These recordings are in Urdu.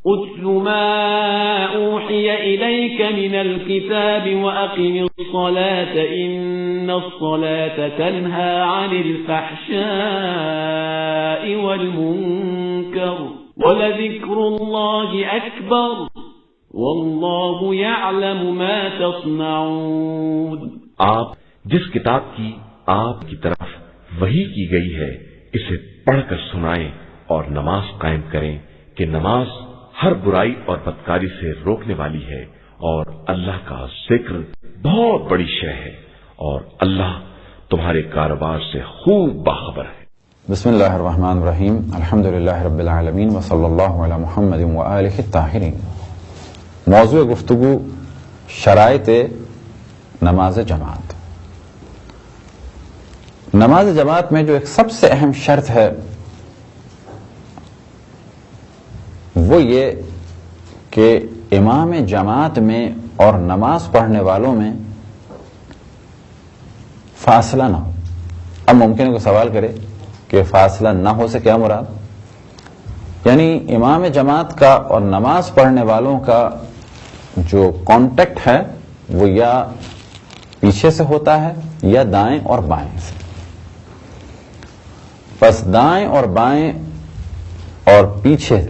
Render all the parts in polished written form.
اتل ما اوحی الیک من الكتاب واقم الصلاة ان الصلاة تنہى عن الفحشاء والمنکر ولذکر اللہ اکبر واللہ یعلم ما تصنعون. آپ جس کتاب کی آپ کی طرف وحی کی گئی ہے اسے پڑھ کر سنائیں اور نماز قائم کریں کہ نماز ہر برائی اور بدکاری سے روکنے والی ہے اور اللہ کا ذکر بہت بڑی شے ہے اور اللہ تمہارے کاروبار سے خوب باخبر ہے. بسم اللہ الرحمن الرحیم. الحمدللہ رب العالمین وصلی اللہ علی محمد وآلہ الطاہرین. موضوع گفتگو شرائط نماز جماعت. نماز جماعت میں جو ایک سب سے اہم شرط ہے وہ یہ کہ امام جماعت میں اور نماز پڑھنے والوں میں فاصلہ نہ ہو. اب ممکن ہے کوئی سوال کرے کہ فاصلہ نہ ہو سے کیا مراد؟ یعنی امام جماعت کا اور نماز پڑھنے والوں کا جو کانٹیکٹ ہے وہ یا پیچھے سے ہوتا ہے یا دائیں اور بائیں سے. بس دائیں اور بائیں اور پیچھے،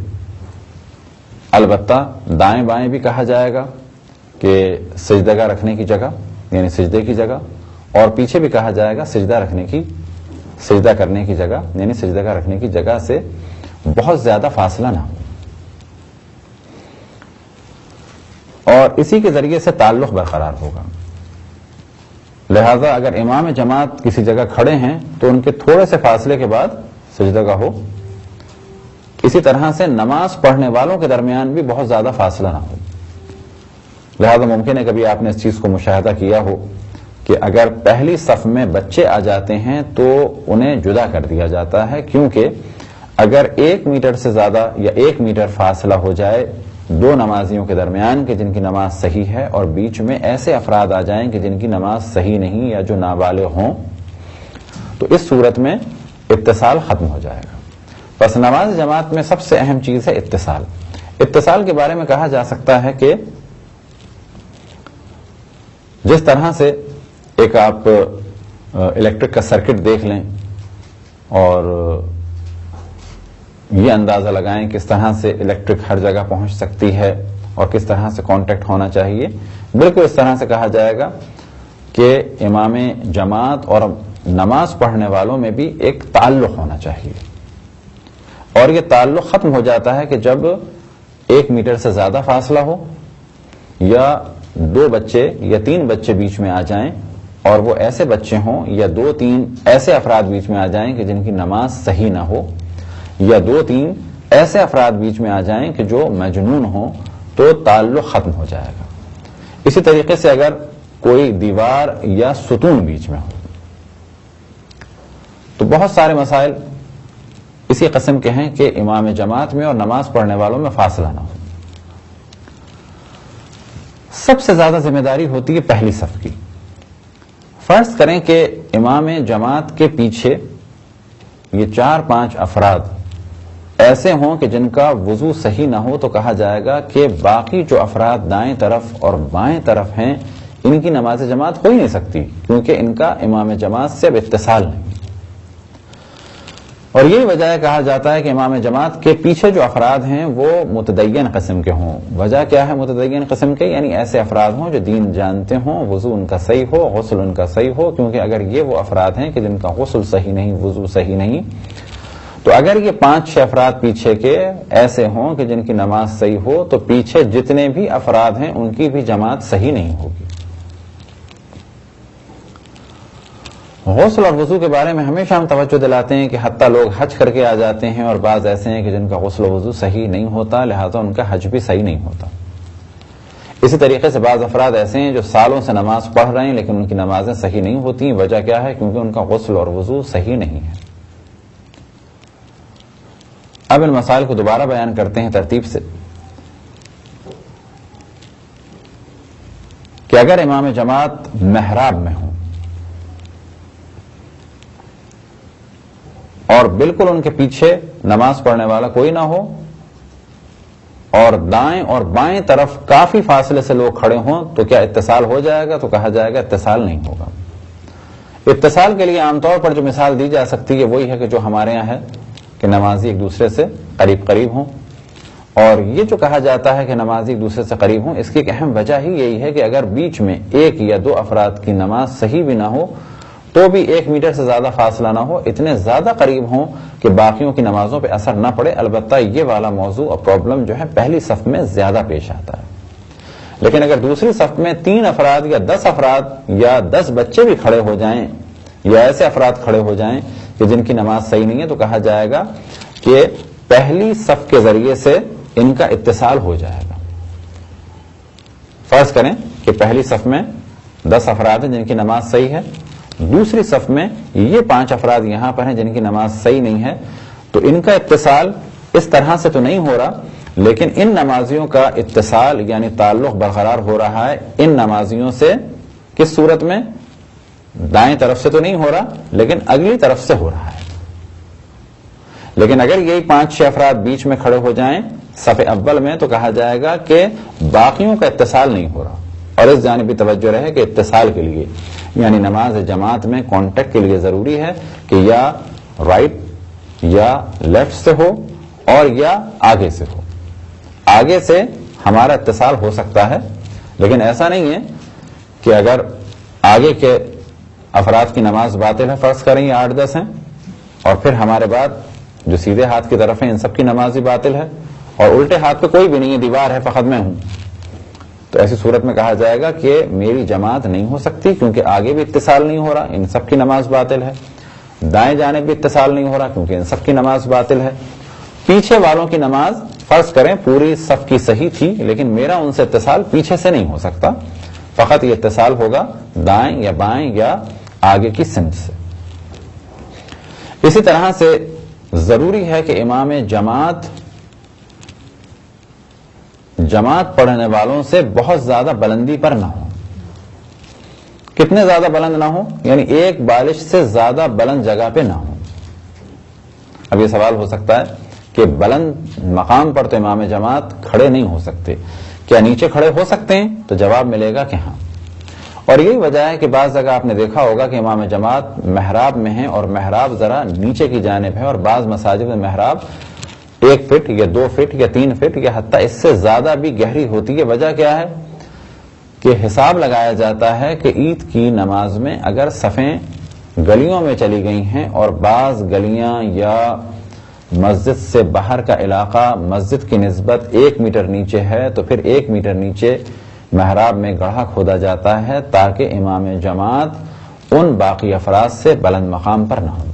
البتہ دائیں بائیں بھی کہا جائے گا کہ سجدہ رکھنے کی جگہ یعنی سجدے کی جگہ، اور پیچھے بھی کہا جائے گا سجدہ کرنے کی جگہ یعنی سجدہ رکھنے کی جگہ سے بہت زیادہ فاصلہ نہ ہو، اور اسی کے ذریعے سے تعلق برقرار ہوگا. لہذا اگر امام جماعت کسی جگہ کھڑے ہیں تو ان کے تھوڑے سے فاصلے کے بعد سجدہ ہو. اسی طرح سے نماز پڑھنے والوں کے درمیان بھی بہت زیادہ فاصلہ نہ ہو. لہذا ممکن ہے کبھی آپ نے اس چیز کو مشاہدہ کیا ہو کہ اگر پہلی صف میں بچے آ جاتے ہیں تو انہیں جدا کر دیا جاتا ہے، کیونکہ اگر 1 میٹر سے زیادہ یا 1 میٹر فاصلہ ہو جائے دو نمازیوں کے درمیان کہ جن کی نماز صحیح ہے، اور بیچ میں ایسے افراد آ جائیں کہ جن کی نماز صحیح نہیں یا جو نابالغ ہوں، تو اس صورت میں اتصال ختم ہو جائے گا. بس نماز جماعت میں سب سے اہم چیز ہے اتصال. اتصال کے بارے میں کہا جا سکتا ہے کہ جس طرح سے ایک آپ الیکٹرک کا سرکٹ دیکھ لیں اور یہ اندازہ لگائیں کس طرح سے الیکٹرک ہر جگہ پہنچ سکتی ہے اور کس طرح سے کانٹیکٹ ہونا چاہیے، بالکل اس طرح سے کہا جائے گا کہ امام جماعت اور نماز پڑھنے والوں میں بھی ایک تعلق ہونا چاہیے. اور یہ تعلق ختم ہو جاتا ہے کہ جب 1 میٹر سے زیادہ فاصلہ ہو یا 2 بچے یا 3 بچے بیچ میں آ جائیں، اور وہ ایسے بچے ہوں یا 2-3 ایسے افراد بیچ میں آ جائیں کہ جن کی نماز صحیح نہ ہو، یا 2-3 ایسے افراد بیچ میں آ جائیں کہ جو مجنون ہوں، تو تعلق ختم ہو جائے گا. اسی طریقے سے اگر کوئی دیوار یا ستون بیچ میں ہو تو بہت سارے مسائل اسی قسم کے ہیں کہ امام جماعت میں اور نماز پڑھنے والوں میں فاصلہ نہ ہو. سب سے زیادہ ذمہ داری ہوتی ہے پہلی صف کی. فرض کریں کہ امام جماعت کے پیچھے یہ 4-5 افراد ایسے ہوں کہ جن کا وضو صحیح نہ ہو، تو کہا جائے گا کہ باقی جو افراد دائیں طرف اور بائیں طرف ہیں ان کی نماز جماعت ہو ہی نہیں سکتی، کیونکہ ان کا امام جماعت سے اب اتصال نہیں. اور یہی وجہ ہے کہا جاتا ہے کہ امام جماعت کے پیچھے جو افراد ہیں وہ متدین قسم کے ہوں. وجہ کیا ہے متدین قسم کے؟ یعنی ایسے افراد ہوں جو دین جانتے ہوں، وضو ان کا صحیح ہو، غسل ان کا صحیح ہو، کیونکہ اگر یہ وہ افراد ہیں کہ جن کا غسل صحیح نہیں، وضو صحیح نہیں، تو اگر یہ 5-6 افراد پیچھے کے ایسے ہوں کہ جن کی نماز صحیح ہو، تو پیچھے جتنے بھی افراد ہیں ان کی بھی جماعت صحیح نہیں ہوگی. غسل اور وضو کے بارے میں ہمیشہ ہم توجہ دلاتے ہیں کہ حتیٰ لوگ حج کر کے آ جاتے ہیں اور بعض ایسے ہیں کہ جن کا غسل و وضو صحیح نہیں ہوتا، لہذا ان کا حج بھی صحیح نہیں ہوتا. اسی طریقے سے بعض افراد ایسے ہیں جو سالوں سے نماز پڑھ رہے ہیں لیکن ان کی نمازیں صحیح نہیں ہوتی. وجہ کیا ہے؟ کیونکہ ان کا غسل اور وضو صحیح نہیں ہے. اب ان مسائل کو دوبارہ بیان کرتے ہیں ترتیب سے کہ اگر امام جماعت محراب میں ہوں اور بالکل ان کے پیچھے نماز پڑھنے والا کوئی نہ ہو، اور دائیں اور بائیں طرف کافی فاصلے سے لوگ کھڑے ہوں تو کیا اتصال ہو جائے گا؟ تو کہا جائے گا اتصال نہیں ہوگا۔ اتصال کے لیے عام طور پر جو مثال دی جا سکتی ہے وہی ہے کہ جو ہمارے یہاں ہے کہ نمازی ایک دوسرے سے قریب قریب ہوں، اور یہ جو کہا جاتا ہے کہ نمازی ایک دوسرے سے قریب ہوں، اس کی ایک اہم وجہ ہی یہی ہے کہ اگر بیچ میں ایک یا دو افراد کی نماز صحیح بھی نہ ہو تو بھی 1 میٹر سے زیادہ فاصلہ نہ ہو، اتنے زیادہ قریب ہوں کہ باقیوں کی نمازوں پہ اثر نہ پڑے۔ البتہ یہ والا موضوع اور پرابلم جو ہے پہلی صف میں زیادہ پیش آتا ہے، لیکن اگر دوسری صف میں 3 افراد یا 10 افراد یا 10 بچے بھی کھڑے ہو جائیں یا ایسے افراد کھڑے ہو جائیں کہ جن کی نماز صحیح نہیں ہے، تو کہا جائے گا کہ پہلی صف کے ذریعے سے ان کا اتصال ہو جائے گا۔ فرض کریں کہ پہلی صف میں 10 افراد ہیں جن کی نماز صحیح ہے، دوسری صف میں یہ 5 افراد یہاں پر ہیں جن کی نماز صحیح نہیں ہے، تو ان کا اتصال اس طرح سے تو نہیں ہو رہا، لیکن ان نمازیوں کا اتصال یعنی تعلق برقرار ہو رہا ہے ان نمازیوں سے۔ کس صورت میں؟ دائیں طرف سے تو نہیں ہو رہا لیکن اگلی طرف سے ہو رہا ہے۔ لیکن اگر یہی 5-6 افراد بیچ میں کھڑے ہو جائیں صف اول میں تو کہا جائے گا کہ باقیوں کا اتصال نہیں ہو رہا، اور اس جانب بھی توجہ رہے کہ اتصال کے لیے یعنی نماز جماعت میں کانٹیکٹ کے لیے ضروری ہے کہ یا رائٹ یا لیفٹ سے ہو اور یا آگے سے ہو۔ آگے سے ہمارا اتصال ہو سکتا ہے، لیکن ایسا نہیں ہے کہ اگر آگے کے افراد کی نماز باطل ہے، فرض کریں یہ 8-10 ہیں، اور پھر ہمارے بعد جو سیدھے ہاتھ کی طرف ہیں ان سب کی نماز ہی باطل ہے، اور الٹے ہاتھ پہ کوئی بھی نہیں ہے، دیوار ہے، فقط میں ہوں، تو ایسی صورت میں کہا جائے گا کہ میری جماعت نہیں ہو سکتی، کیونکہ آگے بھی اتصال نہیں ہو رہا، ان سب کی نماز باطل ہے۔ دائیں جانب بھی اتصال نہیں ہو رہا کیونکہ ان سب کی نماز باطل ہے۔ پیچھے والوں کی نماز فرض کریں پوری صف کی صحیح تھی، لیکن میرا ان سے اتصال پیچھے سے نہیں ہو سکتا، فقط یہ اتصال ہوگا دائیں یا بائیں یا آگے کی سمت سے۔ اسی طرح سے ضروری ہے کہ امام جماعت پڑھنے والوں سے بہت زیادہ بلندی پر نہ ہو۔ کتنے زیادہ بلند نہ ہو؟ یعنی ایک بالش سے زیادہ بلند جگہ پہ نہ ہو۔ اب یہ سوال ہو سکتا ہے کہ بلند مقام پر تو امام جماعت کھڑے نہیں ہو سکتے، کیا نیچے کھڑے ہو سکتے ہیں؟ تو جواب ملے گا کہ ہاں، اور یہی وجہ ہے کہ بعض جگہ آپ نے دیکھا ہوگا کہ امام جماعت محراب میں ہیں اور محراب ذرا نیچے کی جانب ہے، اور بعض مساجد میں محراب 1 فٹ یا 2 فٹ یا 3 فٹ یا حتیٰ اس سے زیادہ بھی گہری ہوتی ہے۔ وجہ کیا ہے کہ حساب لگایا جاتا ہے کہ عید کی نماز میں اگر صفیں گلیوں میں چلی گئی ہیں اور بعض گلیاں یا مسجد سے باہر کا علاقہ مسجد کی نسبت 1 میٹر نیچے ہے تو پھر 1 میٹر نیچے محراب میں گڑھا کھودا جاتا ہے تاکہ امام جماعت ان باقی افراد سے بلند مقام پر نہ ہو۔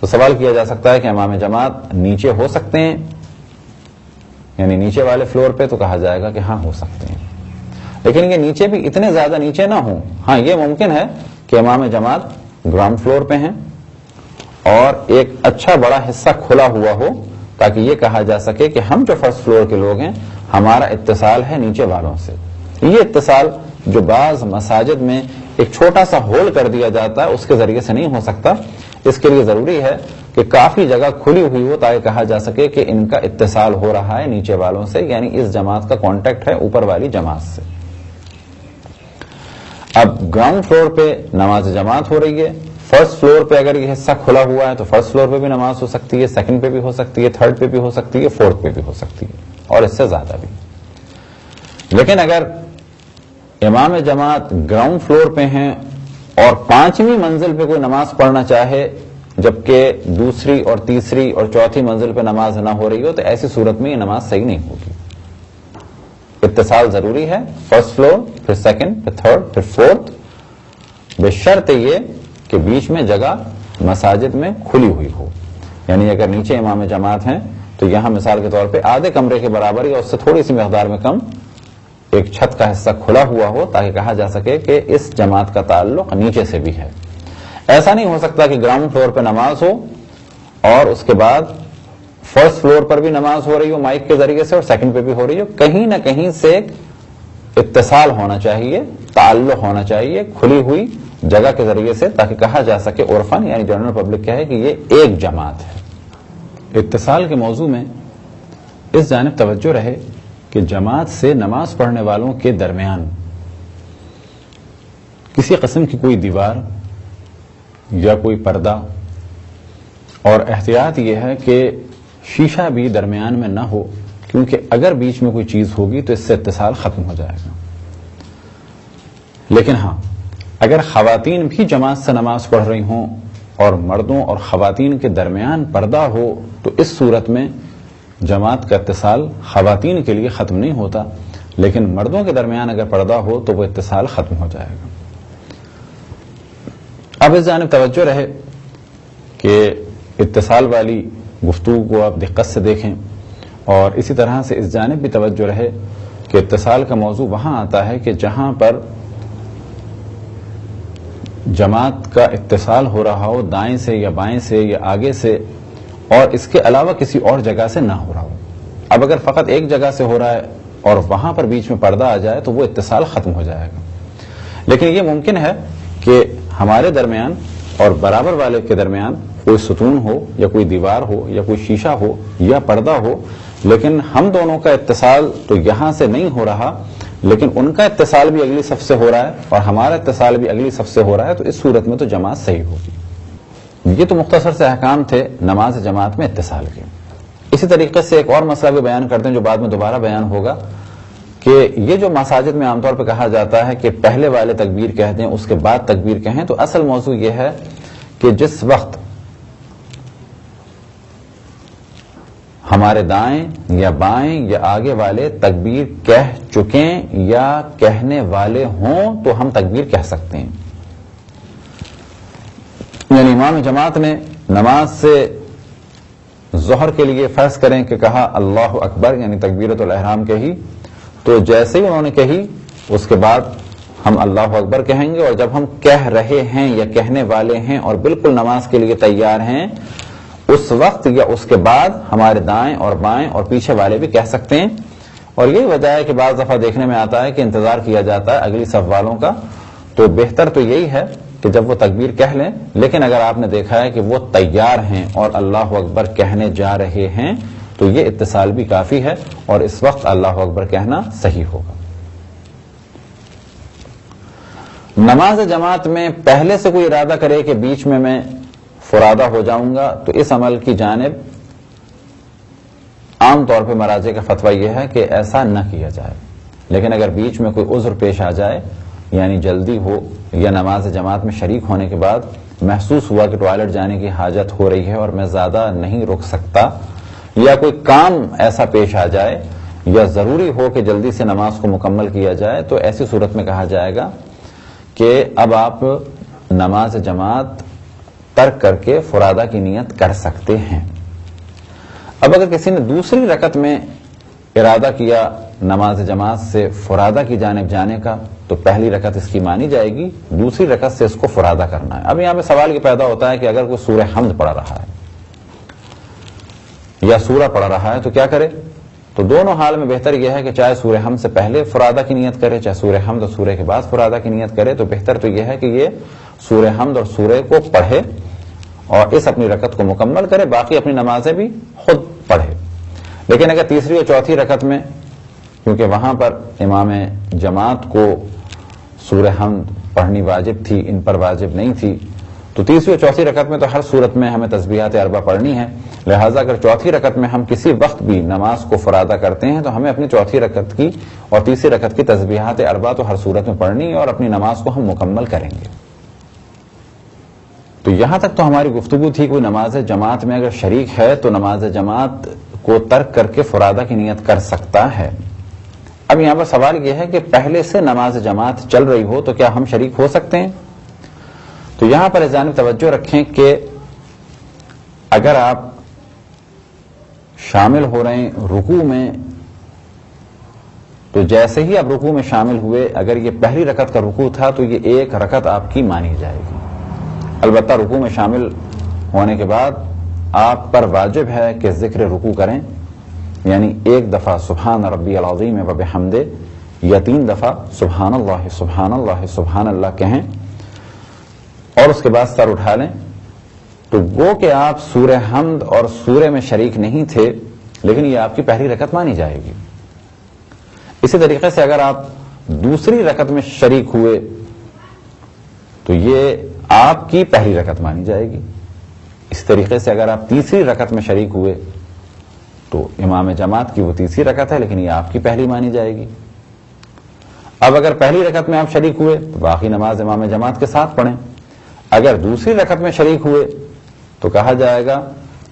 تو سوال کیا جا سکتا ہے کہ امام جماعت نیچے ہو سکتے ہیں، یعنی نیچے والے فلور پہ، تو کہا جائے گا کہ ہاں ہو سکتے ہیں، لیکن یہ نیچے بھی اتنے زیادہ نیچے نہ ہوں۔ ہاں یہ ممکن ہے کہ امام جماعت گراؤنڈ فلور پہ ہیں اور ایک اچھا بڑا حصہ کھلا ہوا ہو تاکہ یہ کہا جا سکے کہ ہم جو فرسٹ فلور کے لوگ ہیں ہمارا اتصال ہے نیچے والوں سے۔ یہ اتصال جو بعض مساجد میں ایک چھوٹا سا ہول کر دیا جاتا ہے اس کے ذریعے سے نہیں ہو سکتا، اس کے لیے ضروری ہے کہ کافی جگہ کھلی ہوئی ہو تاکہ کہا جا سکے کہ ان کا اتصال ہو رہا ہے نیچے والوں سے، یعنی اس جماعت کا کانٹیکٹ ہے اوپر والی جماعت سے۔ اب گراؤنڈ فلور پہ نماز جماعت ہو رہی ہے، فرسٹ فلور پہ اگر یہ حصہ کھلا ہوا ہے تو فرسٹ فلور پہ بھی نماز ہو سکتی ہے، سیکنڈ پہ بھی ہو سکتی ہے، تھرڈ پہ بھی ہو سکتی ہے، فورتھ پہ بھی ہو سکتی ہے، اور اس سے زیادہ بھی۔ لیکن اگر امام جماعت گراؤنڈ فلور پہ ہیں اور 5ویں منزل پہ کوئی نماز پڑھنا چاہے جبکہ دوسری اور تیسری اور چوتھی منزل پہ نماز نہ ہو رہی ہو تو ایسی صورت میں یہ نماز صحیح نہیں ہوگی۔ اتصال ضروری ہے، فرسٹ فلور پھر سیکنڈ پھر تھرڈ پھر فورتھ، بشرط یہ کہ بیچ میں جگہ مساجد میں کھلی ہوئی ہو۔ یعنی اگر نیچے امام جماعت ہیں تو یہاں مثال کے طور پہ آدھے کمرے کے برابر یا اس سے تھوڑی سی مقدار میں کم ایک چھت کا حصہ کھلا ہوا ہو تاکہ کہا جا سکے کہ اس جماعت کا تعلق نیچے سے بھی ہے۔ ایسا نہیں ہو سکتا کہ گراؤنڈ فلور پہ نماز ہو اور اس کے بعد فرسٹ فلور پر بھی نماز ہو رہی ہو مائک کے ذریعے سے اور سیکنڈ پہ بھی ہو رہی ہو۔ کہیں نہ کہیں سے ایک اتصال ہونا چاہیے، تعلق ہونا چاہیے کھلی ہوئی جگہ کے ذریعے سے تاکہ کہا جا سکے عرفاً یعنی جنرل پبلک کہے کہ یہ ایک جماعت ہے۔ اتصال کے موضوع میں اس جانب توجہ رہے کہ جماعت سے نماز پڑھنے والوں کے درمیان کسی قسم کی کوئی دیوار یا کوئی پردہ، اور احتیاط یہ ہے کہ شیشہ بھی درمیان میں نہ ہو، کیونکہ اگر بیچ میں کوئی چیز ہوگی تو اس سے اتصال ختم ہو جائے گا۔ لیکن ہاں، اگر خواتین بھی جماعت سے نماز پڑھ رہی ہوں اور مردوں اور خواتین کے درمیان پردہ ہو تو اس صورت میں جماعت کا اتصال خواتین کے لیے ختم نہیں ہوتا، لیکن مردوں کے درمیان اگر پردہ ہو تو وہ اتصال ختم ہو جائے گا۔ اب اس جانب توجہ رہے کہ اتصال والی گفتگو کو آپ دقت سے دیکھیں، اور اسی طرح سے اس جانب بھی توجہ رہے کہ اتصال کا موضوع وہاں آتا ہے کہ جہاں پر جماعت کا اتصال ہو رہا ہو دائیں سے یا بائیں سے یا آگے سے، اور اس کے علاوہ کسی اور جگہ سے نہ ہو رہا ہو۔ اب اگر فقط ایک جگہ سے ہو رہا ہے اور وہاں پر بیچ میں پردہ آ جائے تو وہ اتصال ختم ہو جائے گا۔ لیکن یہ ممکن ہے کہ ہمارے درمیان اور برابر والے کے درمیان کوئی ستون ہو یا کوئی دیوار ہو یا کوئی شیشہ ہو یا پردہ ہو، لیکن ہم دونوں کا اتصال تو یہاں سے نہیں ہو رہا، لیکن ان کا اتصال بھی اگلی صف سے ہو رہا ہے اور ہمارا اتصال بھی اگلی صف سے ہو رہا ہے، تو اس صورت میں تو جماعت صحیح ہوگی۔ یہ تو مختصر سے احکام تھے نماز جماعت میں اتصال کے۔ اسی طریقے سے ایک اور مسئلہ بھی بیان کرتے ہیں جو بعد میں دوبارہ بیان ہوگا، کہ یہ جو مساجد میں عام طور پہ کہا جاتا ہے کہ پہلے والے تکبیر کہہ دیں اس کے بعد تکبیر کہیں، تو اصل موضوع یہ ہے کہ جس وقت ہمارے دائیں یا بائیں یا آگے والے تکبیر کہہ چکیں یا کہنے والے ہوں تو ہم تکبیر کہہ سکتے ہیں۔ یعنی امام جماعت نے نماز سے ظہر کے لیے فرض کریں کہ کہا اللہ اکبر، یعنی تکبیرۃ الاحرام کہی، تو جیسے ہی انہوں نے کہی اس کے بعد ہم اللہ اکبر کہیں گے، اور جب ہم کہہ رہے ہیں یا کہنے والے ہیں اور بالکل نماز کے لیے تیار ہیں، اس وقت یا اس کے بعد ہمارے دائیں اور بائیں اور پیچھے والے بھی کہہ سکتے ہیں۔ اور یہی وجہ ہے کہ بعض دفعہ دیکھنے میں آتا ہے کہ انتظار کیا جاتا ہے اگلی صف والوں کا، تو بہتر تو یہی ہے کہ جب وہ تکبیر کہہ لیں، لیکن اگر آپ نے دیکھا ہے کہ وہ تیار ہیں اور اللہ اکبر کہنے جا رہے ہیں تو یہ اتصال بھی کافی ہے، اور اس وقت اللہ اکبر کہنا صحیح ہوگا۔ نماز جماعت میں پہلے سے کوئی ارادہ کرے کہ بیچ میں فرادہ ہو جاؤں گا، تو اس عمل کی جانب عام طور پہ مراجع کا فتویٰ یہ ہے کہ ایسا نہ کیا جائے۔ لیکن اگر بیچ میں کوئی عذر پیش آ جائے، یعنی جلدی ہو یا نماز جماعت میں شریک ہونے کے بعد محسوس ہوا کہ ٹوائلٹ جانے کی حاجت ہو رہی ہے اور میں زیادہ نہیں رک سکتا، یا کوئی کام ایسا پیش آ جائے یا ضروری ہو کہ جلدی سے نماز کو مکمل کیا جائے، تو ایسی صورت میں کہا جائے گا کہ اب آپ نماز جماعت ترک کر کے فرادہ کی نیت کر سکتے ہیں۔ اب اگر کسی نے دوسری رکعت میں ارادہ کیا نماز جماعت سے فرادہ کی جانب جانے کا، تو پہلی رکعت اس کی مانی جائے گی، دوسری رکعت سے اس کو فرادہ کرنا ہے۔ اب یہاں پہ سوال یہ پیدا ہوتا ہے کہ اگر کوئی سورہ حمد پڑھ رہا ہے یا سورہ پڑھ رہا ہے تو کیا کرے؟ تو دونوں حال میں بہتر یہ ہے کہ چاہے سورہ حمد سے پہلے فرادہ کی نیت کرے، چاہے سورہ حمد اور سورہ کے بعد فرادہ کی نیت کرے، تو بہتر تو یہ ہے کہ یہ سورہ حمد اور سورہ کو پڑھے اور اس اپنی رکعت کو مکمل کرے، باقی اپنی نمازیں بھی خود پڑھے۔ لیکن اگر تیسری اور چوتھی رکعت میں، کیونکہ وہاں پر امام جماعت کو سورہ حمد پڑھنی واجب تھی، ان پر واجب نہیں تھی، تو تیسری اور چوتھی رکعت میں تو ہر صورت میں ہمیں تسبیحات اربع پڑھنی ہے، لہٰذا اگر چوتھی رکعت میں ہم کسی وقت بھی نماز کو فرادہ کرتے ہیں تو ہمیں اپنی چوتھی رکعت کی اور تیسری رکعت کی تسبیحات اربع تو ہر صورت میں پڑھنی ہے اور اپنی نماز کو ہم مکمل کریں گے۔ تو یہاں تک تو ہماری گفتگو تھی، کوئی نماز جماعت میں اگر شریک ہے تو نماز جماعت کو ترک کر کے فرادہ کی نیت کر سکتا ہے۔ اب یہاں پر سوال یہ ہے کہ پہلے سے نماز جماعت چل رہی ہو تو کیا ہم شریک ہو سکتے ہیں؟ تو یہاں پر اس جانب توجہ رکھیں کہ اگر آپ شامل ہو رہے ہیں رکوع میں، تو جیسے ہی آپ رکوع میں شامل ہوئے، اگر یہ پہلی رکعت کا رکوع تھا تو یہ ایک رکعت آپ کی مانی جائے گی۔ البتہ رکوع میں شامل ہونے کے بعد آپ پر واجب ہے کہ ذکر رکوع کریں، یعنی ایک دفعہ سبحان ربی العظیم و بحمدہ یا 3 دفعہ سبحان اللہ سبحان اللہ سبحان اللہ کہیں اور اس کے بعد سر اٹھا لیں۔ تو وہ کہ آپ سورہ حمد اور سورہ میں شریک نہیں تھے، لیکن یہ آپ کی پہلی رکعت مانی جائے گی. اسی طریقے سے اگر آپ دوسری رکعت میں شریک ہوئے تو یہ آپ کی پہلی رکعت مانی جائے گی. اسی طریقے سے اگر آپ تیسری رکعت میں شریک ہوئے تو امام جماعت کی وہ تیسری رکعت ہے لیکن یہ آپ کی پہلی مانی جائے گی. اب اگر پہلی رکعت میں آپ شریک ہوئے تو باقی نماز امام جماعت کے ساتھ پڑھیں. اگر دوسری رکعت میں شریک ہوئے تو کہا جائے گا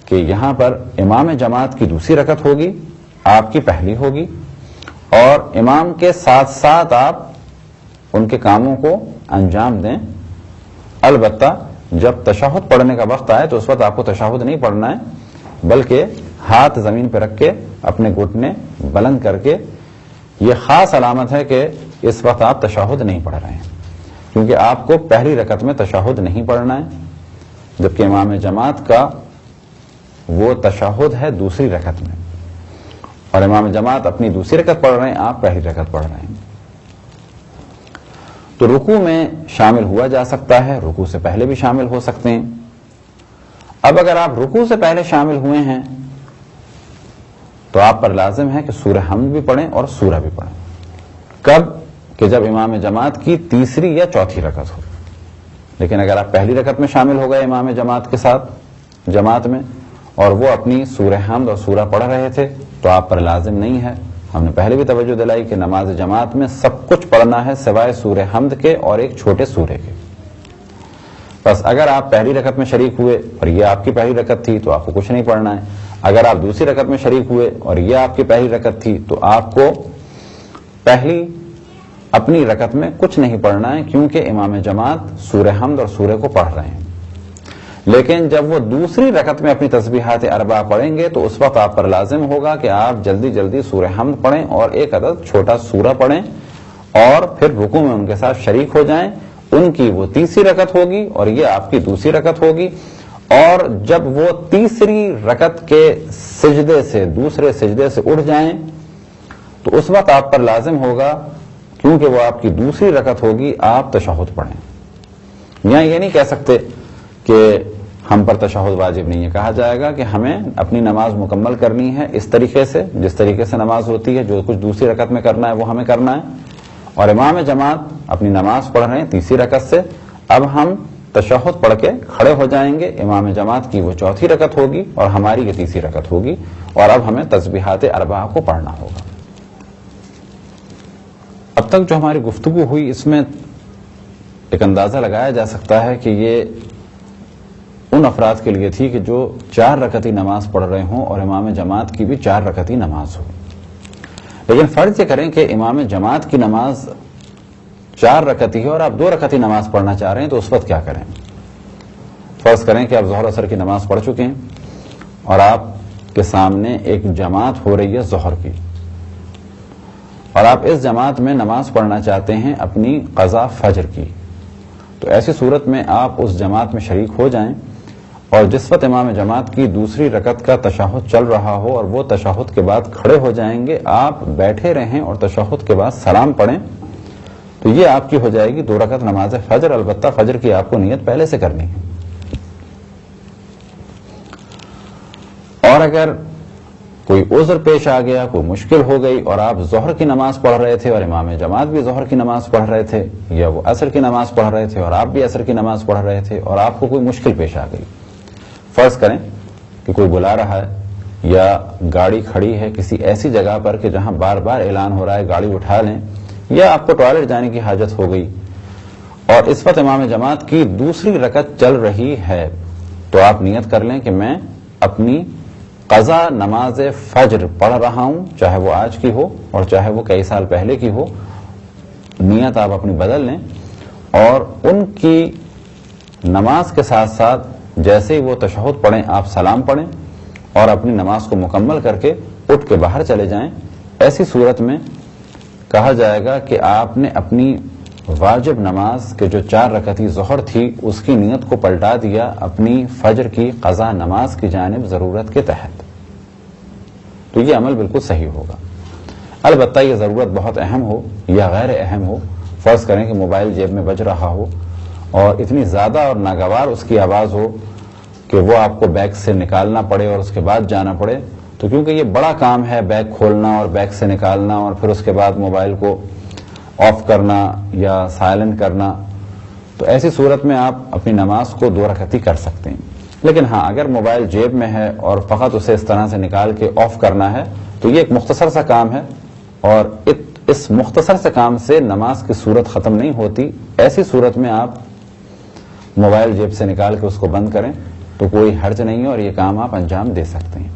کہ یہاں پر امام جماعت کی دوسری رکعت ہوگی, آپ کی پہلی ہوگی, اور امام کے ساتھ ساتھ آپ ان کے کاموں کو انجام دیں. البتہ جب تشہد پڑھنے کا وقت آئے تو اس وقت آپ کو تشہد نہیں پڑھنا ہے بلکہ ہاتھ زمین پہ رکھ کے اپنے گھٹنے بلند کر کے, یہ خاص علامت ہے کہ اس وقت آپ تشہد نہیں پڑھ رہے ہیں, کیونکہ آپ کو پہلی رکعت میں تشہد نہیں پڑھنا ہے, جبکہ امام جماعت کا وہ تشہد ہے دوسری رکعت میں, اور امام جماعت اپنی دوسری رکعت پڑھ رہے ہیں, آپ پہلی رکعت پڑھ رہے ہیں. تو رکوع میں شامل ہوا جا سکتا ہے, رکوع سے پہلے بھی شامل ہو سکتے ہیں. اب اگر آپ رکوع سے پہلے شامل ہوئے ہیں تو آپ پر لازم ہے کہ سورہ حمد بھی پڑھیں اور سورہ بھی پڑھیں. کب؟ کہ جب امام جماعت کی تیسری یا چوتھی رکعت ہو. لیکن اگر آپ پہلی رکعت میں شامل ہو گئے امام جماعت کے ساتھ جماعت میں اور وہ اپنی سورہ حمد اور سورہ پڑھ رہے تھے تو آپ پر لازم نہیں ہے. ہم نے پہلے بھی توجہ دلائی کہ نماز جماعت میں سب کچھ پڑھنا ہے سوائے سورہ حمد کے اور ایک چھوٹے سورے کے. بس اگر آپ پہلی رکعت میں شریک ہوئے اور یہ آپ کی پہلی رکعت تھی تو آپ کو کچھ نہیں پڑھنا ہے. اگر آپ دوسری رکعت میں شریک ہوئے اور یہ آپ کی پہلی رکعت تھی تو آپ کو پہلی اپنی رکعت میں کچھ نہیں پڑھنا ہے, کیونکہ امام جماعت سورہ حمد اور سورہ کو پڑھ رہے ہیں. لیکن جب وہ دوسری رکعت میں اپنی تسبیحات اربع پڑھیں گے تو اس وقت آپ پر لازم ہوگا کہ آپ جلدی جلدی سورہ حمد پڑھیں اور ایک عدد چھوٹا سورہ پڑھیں اور پھر رکوع میں ان کے ساتھ شریک ہو جائیں. ان کی وہ تیسری رکعت ہوگی اور یہ آپ کی دوسری رکعت ہوگی, اور جب وہ تیسری رکعت کے سجدے سے دوسرے سجدے سے اٹھ جائیں تو اس وقت آپ پر لازم ہوگا, کیونکہ وہ آپ کی دوسری رکعت ہوگی, آپ تشہد پڑھیں. یہاں یہ نہیں کہہ سکتے کہ ہم پر تشہد واجب نہیں ہے. کہا جائے گا کہ ہمیں اپنی نماز مکمل کرنی ہے اس طریقے سے جس طریقے سے نماز ہوتی ہے, جو کچھ دوسری رکعت میں کرنا ہے وہ ہمیں کرنا ہے. اور امام جماعت اپنی نماز پڑھ رہے ہیں تیسری رکعت سے, اب ہم تشہد پڑھ کے کھڑے ہو جائیں گے. امام جماعت کی وہ چوتھی رکعت ہوگی اور ہماری یہ تیسری رکعت ہوگی, اور اب ہمیں تسبیحات اربعہ کو پڑھنا ہوگا. اب تک جو ہماری گفتگو ہوئی اس میں ایک اندازہ لگایا جا سکتا ہے کہ یہ ان افراد کے لیے تھی کہ جو 4 رکعتی نماز پڑھ رہے ہوں اور امام جماعت کی بھی 4 رکعتی نماز ہو. لیکن فرض یہ کریں کہ امام جماعت کی نماز 4 رکعتی ہے اور آپ 2 رکعتی نماز پڑھنا چاہ رہے ہیں تو اس وقت کیا کریں؟ فرض کریں کہ آپ ظہر اثر کی نماز پڑھ چکے ہیں اور آپ کے سامنے ایک جماعت ہو رہی ہے ظہر کی, اور آپ اس جماعت میں نماز پڑھنا چاہتے ہیں اپنی قضا فجر کی. تو ایسی صورت میں آپ اس جماعت میں شریک ہو جائیں, اور جس وقت امام جماعت کی دوسری رکعت کا تشہد چل رہا ہو اور وہ تشہد کے بعد کھڑے ہو جائیں گے, آپ بیٹھے رہیں اور تشہد کے بعد سلام پڑھیں, تو یہ آپ کی ہو جائے گی 2 رکعت نماز فجر. البتہ فجر کی آپ کو نیت پہلے سے کرنی ہے. اور اگر کوئی عذر پیش آ گیا, کوئی مشکل ہو گئی اور آپ ظہر کی نماز پڑھ رہے تھے اور امام جماعت بھی ظہر کی نماز پڑھ رہے تھے, یا وہ عصر کی نماز پڑھ رہے تھے اور آپ بھی عصر کی نماز پڑھ رہے تھے, اور آپ کو کوئی مشکل پیش آ گئی, فرض کریں کہ کوئی بلا رہا ہے یا گاڑی کھڑی ہے کسی ایسی جگہ پر کہ جہاں بار بار اعلان ہو رہا ہے گاڑی اٹھا لیں, یا آپ کو ٹوائلٹ جانے کی حاجت ہو گئی اور اس وقت امام جماعت کی دوسری رکعت چل رہی ہے, تو آپ نیت کر لیں کہ میں اپنی قضا نماز فجر پڑھ رہا ہوں, چاہے وہ آج کی ہو اور چاہے وہ کئی سال پہلے کی ہو. نیت آپ اپنی بدل لیں اور ان کی نماز کے ساتھ ساتھ جیسے ہی وہ تشہد پڑھیں آپ سلام پڑھیں اور اپنی نماز کو مکمل کر کے اٹھ کے باہر چلے جائیں. ایسی صورت میں کہا جائے گا کہ آپ نے اپنی واجب نماز کے جو 4 رکعتی ظہر تھی اس کی نیت کو پلٹا دیا اپنی فجر کی قضا نماز کی جانب ضرورت کے تحت. تو یہ عمل بالکل صحیح ہوگا. البتہ یہ ضرورت بہت اہم ہو یا غیر اہم ہو, فرض کریں کہ موبائل جیب میں بج رہا ہو اور اتنی زیادہ اور ناگوار اس کی آواز ہو کہ وہ آپ کو بیگ سے نکالنا پڑے اور اس کے بعد جانا پڑے, تو کیونکہ یہ بڑا کام ہے بیگ کھولنا اور بیگ سے نکالنا اور پھر اس کے بعد موبائل کو آف کرنا یا سائلنٹ کرنا، تو ایسی صورت میں آپ اپنی نماز کو 2 رکعت ہی کر سکتے ہیں. لیکن ہاں اگر موبائل جیب میں ہے اور فقط اسے اس طرح سے نکال کے آف کرنا ہے تو یہ ایک مختصر سا کام ہے، اور اس مختصر سے کام سے نماز کی صورت ختم نہیں ہوتی. ایسی صورت میں آپ موبائل جیب سے نکال کے اس کو بند کریں تو کوئی حرج نہیں ہے اور یہ کام آپ انجام دے سکتے ہیں.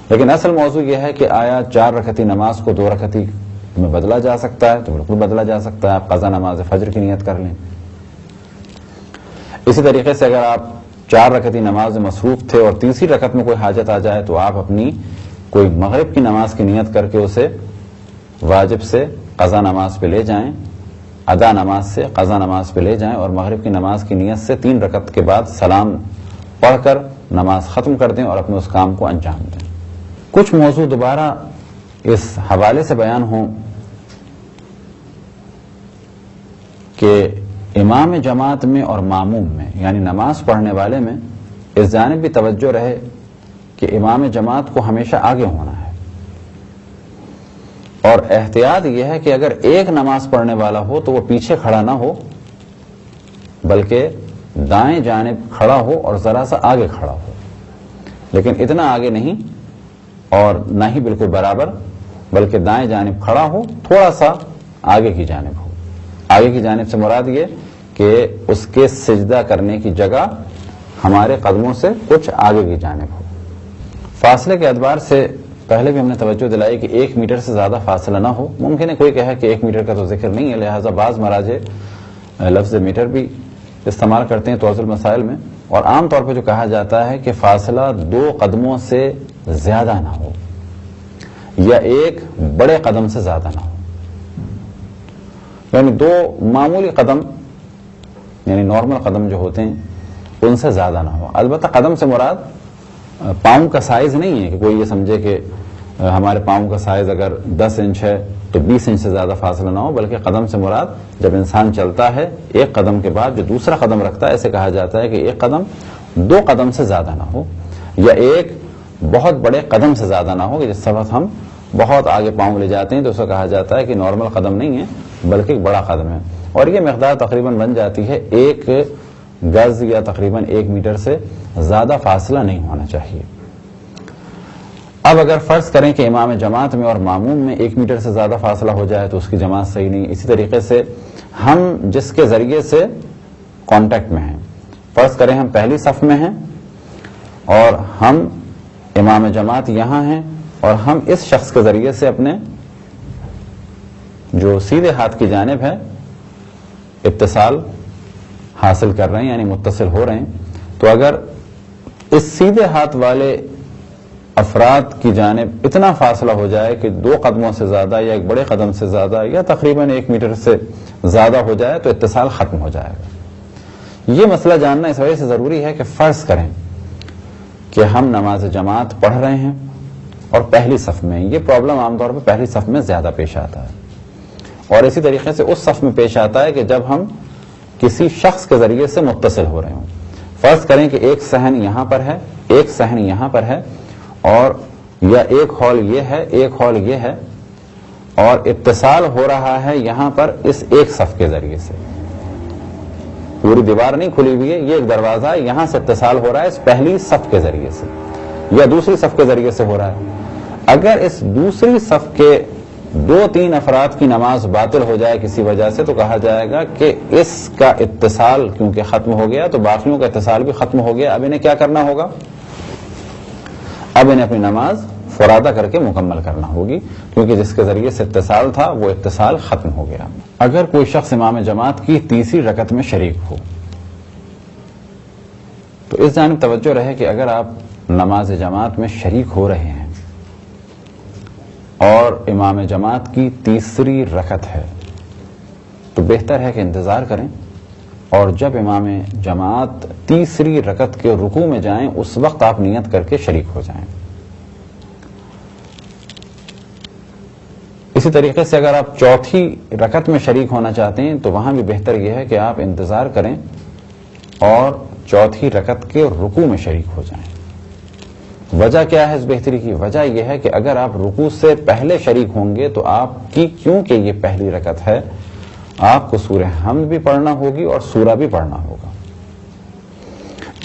لیکن اصل موضوع یہ ہے کہ آیا 4 رکعتی نماز کو 2 رکعتی میں بدلا جا سکتا ہے؟ تو بالکل بدلا جا سکتا ہے. آپ قضا نماز فجر کی نیت کر لیں. اسی طریقے سے اگر آپ 4 رکعتی نماز میں مصروف تھے اور تیسری رکعت میں کوئی حاجت آ جائے تو آپ اپنی کوئی مغرب کی نماز کی نیت کر کے اسے واجب سے قضا نماز پہ لے جائیں، ادا نماز سے قضا نماز پہ لے جائیں اور مغرب کی نماز کی نیت سے 3 رکعت کے بعد سلام پڑھ کر نماز ختم کر دیں اور اپنے اس کام کو انجام دیں. کچھ موضوع دوبارہ اس حوالے سے بیان ہوں کہ امام جماعت میں اور ماموم میں یعنی نماز پڑھنے والے میں اس جانب بھی توجہ رہے کہ امام جماعت کو ہمیشہ آگے ہونا ہے، اور احتیاط یہ ہے کہ اگر ایک نماز پڑھنے والا ہو تو وہ پیچھے کھڑا نہ ہو بلکہ دائیں جانب کھڑا ہو اور ذرا سا آگے کھڑا ہو، لیکن اتنا آگے نہیں اور نہ ہی بالکل برابر، بلکہ دائیں جانب کھڑا ہو، تھوڑا سا آگے کی جانب ہو. آگے کی جانب سے مراد یہ کہ اس کے سجدہ کرنے کی جگہ ہمارے قدموں سے کچھ آگے کی جانب ہو. فاصلے کے اعتبار سے پہلے بھی ہم نے توجہ دلائی کہ 1 میٹر سے زیادہ فاصلہ نہ ہو. ممکن ہے کوئی کہے کہ 1 میٹر کا تو ذکر نہیں ہے، لہٰذا بعض مراجع لفظ میٹر بھی استعمال کرتے ہیں توضیح المسائل میں، اور عام طور پہ جو کہا جاتا ہے کہ فاصلہ 2 قدموں سے زیادہ نہ ہو یا 1 بڑے قدم سے زیادہ نہ ہو، یعنی 2 معمولی قدم یعنی نارمل قدم جو ہوتے ہیں ان سے زیادہ نہ ہو. البتہ قدم سے مراد پاؤں کا سائز نہیں ہے کہ کوئی یہ سمجھے کہ ہمارے پاؤں کا سائز اگر 10 انچ ہے تو 20 انچ سے زیادہ فاصلہ نہ ہو، بلکہ قدم سے مراد جب انسان چلتا ہے 1 قدم کے بعد جو دوسرا قدم رکھتا ہے، ایسے کہا جاتا ہے کہ 1 قدم 2 قدم سے زیادہ نہ ہو، یا 1 بہت بڑے قدم سے زیادہ نہ ہو کہ جس وقت ہم بہت آگے پاؤں لے جاتے ہیں تو اسے کہا جاتا ہے کہ نارمل قدم نہیں ہے بلکہ ایک بڑا قدم ہے، اور یہ مقدار تقریباً بن جاتی ہے 1 گز یا تقریباً 1 میٹر سے زیادہ فاصلہ نہیں ہونا چاہیے. اب اگر فرض کریں کہ امام جماعت میں اور ماموم میں 1 میٹر سے زیادہ فاصلہ ہو جائے تو اس کی جماعت صحیح نہیں. اسی طریقے سے ہم جس کے ذریعے سے کانٹیکٹ میں ہیں، فرض کریں ہم پہلی صف میں ہیں اور ہم امام جماعت یہاں ہیں اور ہم اس شخص کے ذریعے سے اپنے جو سیدھے ہاتھ کی جانب ہے اتصال حاصل کر رہے ہیں یعنی متصل ہو رہے ہیں، تو اگر اس سیدھے ہاتھ والے افراد کی جانب اتنا فاصلہ ہو جائے کہ 2 قدموں سے زیادہ یا 1 بڑے قدم سے زیادہ یا تقریباً 1 میٹر سے زیادہ ہو جائے تو اتصال ختم ہو جائے گا. یہ مسئلہ جاننا اس وجہ سے ضروری ہے کہ فرض کریں کہ ہم نماز جماعت پڑھ رہے ہیں اور پہلی صف میں، یہ پرابلم عام طور پہ پہلی صف میں زیادہ پیش آتا ہے، اور اسی طریقے سے اس صف میں پیش آتا ہے کہ جب ہم کسی شخص کے ذریعے سے متصل ہو رہے ہوں. فرض کریں کہ ایک صحن یہاں پر ہے، ایک صحن یہاں پر ہے، اور یا ایک ہال یہ ہے، ایک ہال یہ ہے، اور اتصال ہو رہا ہے یہاں پر اس ایک صف کے ذریعے سے. پوری دیوار نہیں کھلی ہوئی ہے، یہ ایک دروازہ ہے، یہاں سے اتصال ہو رہا ہے اس پہلی صف کے ذریعے سے یا دوسری صف کے ذریعے سے ہو رہا ہے. اگر اس دوسری صف کے 2-3 افراد کی نماز باطل ہو جائے کسی وجہ سے تو کہا جائے گا کہ اس کا اتصال کیونکہ ختم ہو گیا تو باقیوں کا اتصال بھی ختم ہو گیا. اب انہیں کیا کرنا ہوگا؟ اب انہیں اپنی نماز فرادہ کر کے مکمل کرنا ہوگی، کیونکہ جس کے ذریعے سے اتصال تھا وہ اتصال ختم ہو گیا. اگر کوئی شخص امام جماعت کی تیسری رکعت میں شریک ہو تو اس جانب توجہ رہے کہ اگر آپ نماز جماعت میں شریک ہو رہے ہیں اور امام جماعت کی تیسری رکعت ہے تو بہتر ہے کہ انتظار کریں، اور جب امام جماعت تیسری رکعت کے رکوع میں جائیں اس وقت آپ نیت کر کے شریک ہو جائیں. اسی طریقے سے اگر آپ چوتھی رکعت میں شریک ہونا چاہتے ہیں تو وہاں بھی بہتر یہ ہے کہ آپ انتظار کریں اور چوتھی رکعت کے رکوع میں شریک ہو جائیں. وجہ کیا ہے اس بہتری کی؟ وجہ یہ ہے کہ اگر آپ رکوع سے پہلے شریک ہوں گے تو آپ کی، کیونکہ یہ پہلی رکعت ہے، آپ کو سورہ حمد بھی پڑھنا ہوگی اور سورہ بھی پڑھنا ہوگا۔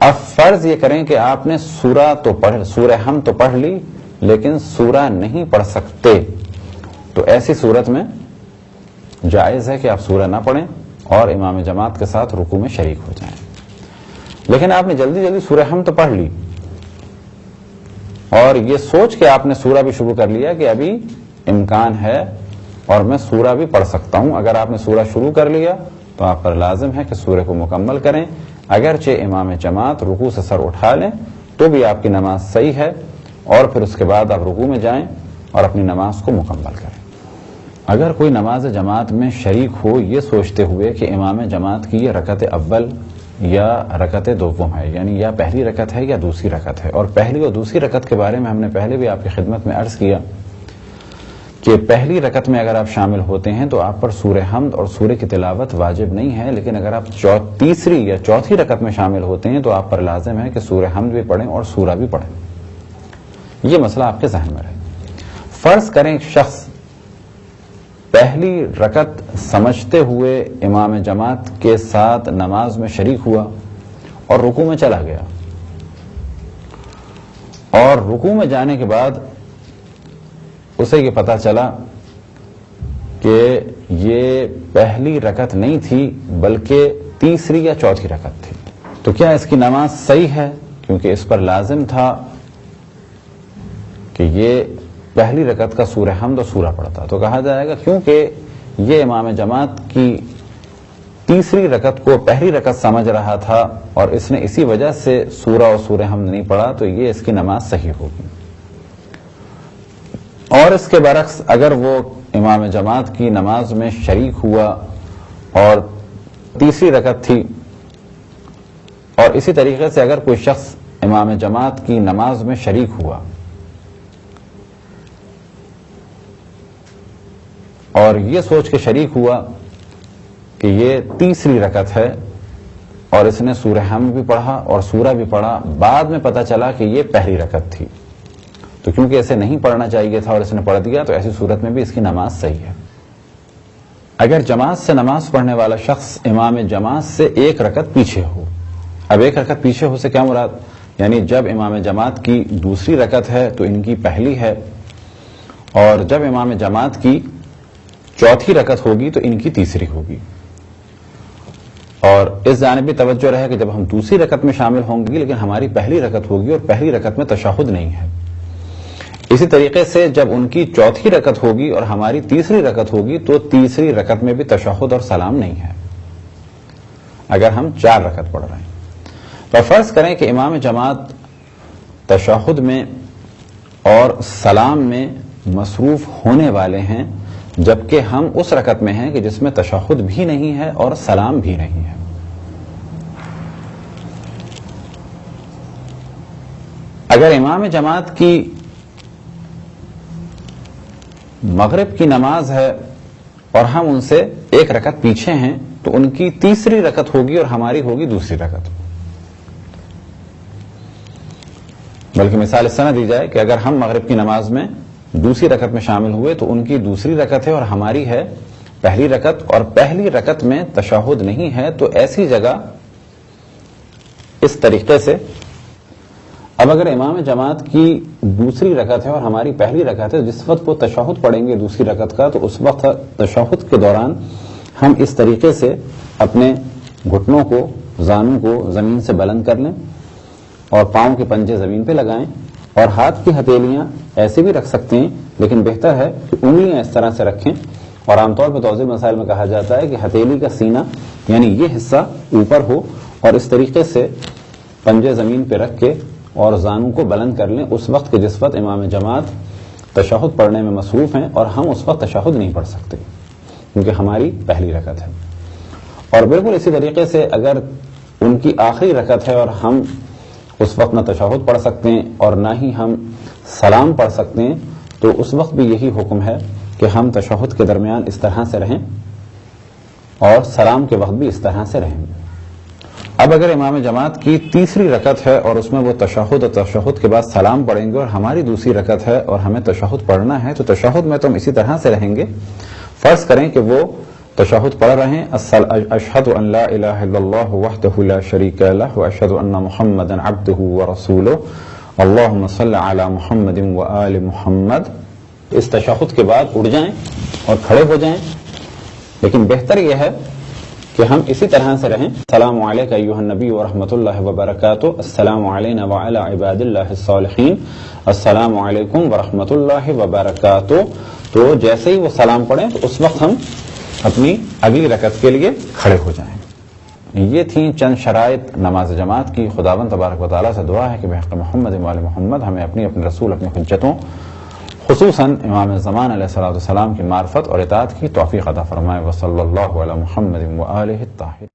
اب فرض یہ کریں کہ آپ نے سورہ حمد تو پڑھ لی لیکن سورہ نہیں پڑھ سکتے، تو ایسی صورت میں جائز ہے کہ آپ سورہ نہ پڑھیں اور امام جماعت کے ساتھ رکوع میں شریک ہو جائیں۔ لیکن آپ نے جلدی جلدی سورہ حمد تو پڑھ لی اور یہ سوچ کے آپ نے سورہ بھی شروع کر لیا کہ ابھی امکان ہے اور میں سورہ بھی پڑھ سکتا ہوں۔ اگر آپ نے سورہ شروع کر لیا تو آپ پر لازم ہے کہ سورہ کو مکمل کریں، اگرچہ امام جماعت رکوع سے سر اٹھا لیں تو بھی آپ کی نماز صحیح ہے، اور پھر اس کے بعد آپ رکوع میں جائیں اور اپنی نماز کو مکمل کریں۔ اگر کوئی نماز جماعت میں شریک ہو یہ سوچتے ہوئے کہ امام جماعت کی یہ رکعت اول یا رکعت دوم ہے، یعنی یا پہلی رکعت ہے یا دوسری رکعت ہے، اور پہلی اور دوسری رکعت کے بارے میں ہم نے پہلے بھی آپ کی خدمت میں عرض کیا کہ پہلی رکعت میں اگر آپ شامل ہوتے ہیں تو آپ پر سورہ حمد اور سورہ کی تلاوت واجب نہیں ہے، لیکن اگر آپ تیسری یا چوتھی رکعت میں شامل ہوتے ہیں تو آپ پر لازم ہے کہ سورہ حمد بھی پڑھیں اور سورہ بھی پڑھیں۔ یہ مسئلہ آپ کے ذہن میں رہے۔ فرض کریں ایک شخص پہلی رکعت سمجھتے ہوئے امام جماعت کے ساتھ نماز میں شریک ہوا اور رکوع میں چلا گیا، اور رکوع میں جانے کے بعد اسے یہ پتا چلا کہ یہ پہلی رکعت نہیں تھی بلکہ تیسری یا چوتھی رکعت تھی، تو کیا اس کی نماز صحیح ہے؟ کیونکہ اس پر لازم تھا کہ یہ پہلی رکعت کا سورہ حمد اور سورہ پڑھتا، تو کہا جائے گا کیونکہ یہ امام جماعت کی تیسری رکعت کو پہلی رکعت سمجھ رہا تھا اور اس نے اسی وجہ سے سورہ اور سورہ حمد نہیں پڑھا، تو یہ اس کی نماز صحیح ہوگی۔ اور اس کے برعکس اگر وہ امام جماعت کی نماز میں شریک ہوا اور تیسری رکعت تھی، اور اسی طریقے سے اگر کوئی شخص امام جماعت کی نماز میں شریک ہوا اور یہ سوچ کے شریک ہوا کہ یہ تیسری رکعت ہے اور اس نے سورہ حمد بھی پڑھا اور سورہ بھی پڑھا، بعد میں پتا چلا کہ یہ پہلی رکعت تھی، تو کیونکہ اسے نہیں پڑھنا چاہیے تھا اور اس نے پڑھ دیا، تو ایسی صورت میں بھی اس کی نماز صحیح ہے۔ اگر جماعت سے نماز پڑھنے والا شخص امام جماعت سے ایک رکعت پیچھے ہو، اب ایک رکعت پیچھے ہو سے کیا مراد؟ یعنی جب امام جماعت کی دوسری رکعت ہے تو ان کی پہلی ہے، اور جب امام جماعت کی چوتھی رکعت ہوگی تو ان کی تیسری ہوگی۔ اور اس جانب بھی توجہ رہے کہ جب ہم دوسری رکعت میں شامل ہوں گے لیکن ہماری پہلی رکعت ہوگی اور پہلی رکعت میں تشہد نہیں ہے، اسی طریقے سے جب ان کی چوتھی رکعت ہوگی اور ہماری تیسری رکعت ہوگی تو تیسری رکعت میں بھی تشہد اور سلام نہیں ہے، اگر ہم 4 رکعت پڑھ رہے ہیں۔ تو فرض کریں کہ امام جماعت تشہد میں اور سلام میں مصروف ہونے والے ہیں، جبکہ ہم اس رکعت میں ہیں کہ جس میں تشہد بھی نہیں ہے اور سلام بھی نہیں ہے۔ اگر امام جماعت کی مغرب کی نماز ہے اور ہم ان سے ایک رکعت پیچھے ہیں تو ان کی تیسری رکعت ہوگی اور ہماری ہوگی دوسری رکعت۔ بلکہ مثال اس طرح دی جائے کہ اگر ہم مغرب کی نماز میں دوسری رکعت میں شامل ہوئے تو ان کی دوسری رکعت ہے اور ہماری ہے پہلی رکعت، اور پہلی رکعت میں تشہد نہیں ہے، تو ایسی جگہ اس طریقے سے اب اگر امام جماعت کی دوسری رکعت ہے اور ہماری پہلی رکعت ہے، جس وقت وہ تشہد پڑھیں گے دوسری رکعت کا، تو اس وقت تشہد کے دوران ہم اس طریقے سے اپنے گھٹنوں کو، زانوں کو زمین سے بلند کر لیں اور پاؤں کے پنجے زمین پہ لگائیں، اور ہاتھ کی ہتھیلیاں ایسے بھی رکھ سکتے ہیں، لیکن بہتر ہے کہ انگلیاں اس طرح سے رکھیں، اور عام طور پہ توضیح مسائل میں کہا جاتا ہے کہ ہتھیلی کا سینہ یعنی یہ حصہ اوپر ہو، اور اس طریقے سے پنجے زمین پہ رکھ کے اور زانوں کو بلند کر لیں اس وقت کہ جس وقت امام جماعت تشہد پڑھنے میں مصروف ہیں اور ہم اس وقت تشہد نہیں پڑھ سکتے کیونکہ ہماری پہلی رکعت ہے۔ اور بالکل اسی طریقے سے اگر ان کی آخری رکعت ہے اور ہم اس وقت نہ تشہد پڑھ سکتے ہیں اور نہ ہی ہم سلام پڑھ سکتے ہیں، تو اس وقت بھی یہی حکم ہے کہ ہم تشہد کے درمیان اس طرح سے رہیں اور سلام کے وقت بھی اس طرح سے رہیں۔ اب اگر امام جماعت کی تیسری رکعت ہے اور اس میں وہ تشہد اور تشہد کے بعد سلام پڑھیں گے اور ہماری دوسری رکعت ہے اور ہمیں تشہد پڑھنا ہے، تو تشہد میں تو ہم اسی طرح سے رہیں گے. فرض کریں کہ وہ تشہد پڑھ رہے ہیں اشہد ان لا الہ الا اللہ وحدہ لا شریک لہ واشہد ان محمدا عبدہ ورسولہ اللہم صل علی محمد وآل محمد. اس تشہد کے بعد اٹھ جائیں اور کھڑے ہو جائیں. لیکن بہتر یہ ہے کہ ہم اسی طرح سے رہیں. السلام علیکم ایھا النبی ورحمۃ اللہ وبرکاتہ، السلام علینا وعلی عباد اللہ الصالحین، السلام علیکم ورحمۃ اللہ وبرکاتہ. تو جیسے ہی وہ سلام پڑھیں تو اس وقت ہم اپنی اگلی رکعت کے لیے کھڑے ہو جائیں. یہ تھیں چند شرائط نماز جماعت کی. خداوند تبارک و تعالیٰ سے دعا ہے کہ بحق محمد وآل محمد ہمیں اپنی رسول اپنی حجتوں خصوصاً امام زمان علیہ الصلوۃ والسلام کی معرفت اور اطاعت کی توفیق عطا فرمائے. وصلی اللہ علی محمد وآلہ الطاہرین.